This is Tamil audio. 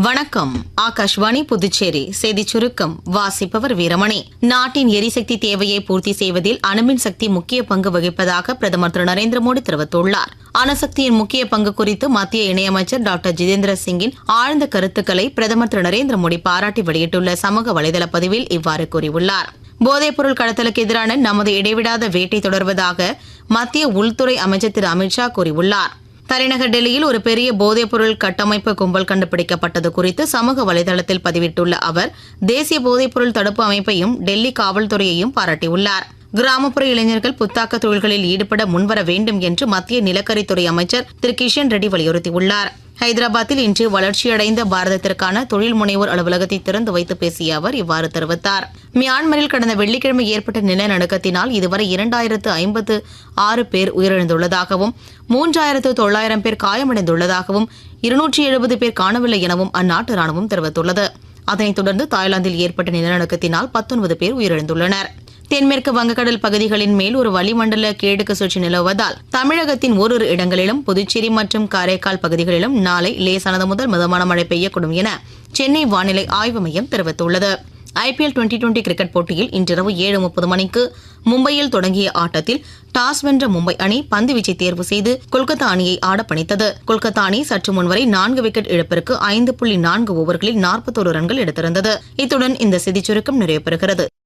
வணக்கம். ஆகாஷ்வாணி புதுச்சேரி செய்திச் சுருக்கம் வாசிப்பவர் வீரமணி. நாட்டின் எரிசக்தி தேவையை பூர்த்தி செய்வதில் அணுமின் சக்தி முக்கிய பங்கு வகிப்பதாக பிரதமர் திரு நரேந்திர மோடி தெரிவித்துள்ளார். அணுசக்தியின் முக்கிய பங்கு குறித்து மத்திய இணையமைச்சர் டாக்டர் ஜிதேந்திர சிங்கின் ஆழ்ந்த கருத்துக்களை பிரதமர் திரு நரேந்திர மோடி பாராட்டி வெளியிட்டுள்ள சமூக வலைதள பதிவில் இவ்வாறு கூறியுள்ளார். போதைப்பொருள் கடத்தலுக்கு எதிரான நமது இடைவிடாத வேட்டை தொடர்வதாக மத்திய உள்துறை அமைச்சர் திரு அமித்ஷா கூறியுள்ளார். தலைநகர் டெல்லியில் ஒரு பெரிய போதைப்பொருள் கட்டமைப்பு கும்பல் கண்டுபிடிக்கப்பட்டது குறித்து சமூக வலைதளத்தில் பதிவிட்டுள்ள அவர் தேசிய போதைப்பொருள் தடுப்பு அமைப்பையும் டெல்லி காவல்துறையையும் பாராட்டியுள்ளார். கிராமப்புற இளைஞர்கள் புத்தாக்க தொழில்களில் ஈடுபட முன்வர வேண்டும் என்று மத்திய நிலக்கரித்துறை அமைச்சர் திரு கிஷன் ரெட்டி வலியுறுத்தியுள்ளார். ஹைதராபாத்தில் இன்று வளர்ச்சியடைந்த பாரதத்திற்கான தொழில் முனைவோர் அலுவலகத்தை திறந்து வைத்து பேசிய அவர் இவ்வாறு தெரிவித்தார். மியான்மரில் கடந்த வெள்ளிக்கிழமை ஏற்பட்ட நிலநடுக்கத்தினால் இதுவரை 2056 பேர் உயிரிழந்துள்ளதாகவும் 3900 பேர் காயமடைந்துள்ளதாகவும் 270 பேர் காணவில்லை எனவும் அந்நாட்டு ராணுவம் தெரிவித்துள்ளது. அதனைத் தொடர்ந்து தாய்லாந்தில் ஏற்பட்ட நிலநடுக்கத்தினால் 19 பேர் உயிரிழந்துள்ளனர். தென்மேற்கு வங்கக்கடல் பகுதிகளின் மேல் ஒரு வளிமண்டல கிழக்கு சுழற்சி நிலவுவதால் தமிழகத்தின் ஓரிரு இடங்களிலும் புதுச்சேரி மற்றும் காரைக்கால் பகுதிகளிலும் நாளை லேசானது முதல் மிதமான மழை பெய்யக்கூடும் என சென்னை வானிலை ஆய்வு மையம் தெரிவித்துள்ளது. IPL 2020 கிரிக்கெட் போட்டியில் இன்றிரவு 7:30 மணிக்கு மும்பையில் தொடங்கிய ஆட்டத்தில் டாஸ் வென்ற மும்பை அணி பந்து வீச்சை தேர்வு செய்து கொல்கத்தா அணியை ஆடப்பணித்தது. கொல்கத்தா அணி சற்று முன்வரை 4 விக்கெட் இழப்பிற்கு 5.4 ஓவர்களில் 41 ரன்கள் எடுத்திருந்தது. இத்துடன் இந்த செய்திச் சுருக்கம் நிறைவு பெறுகிறது.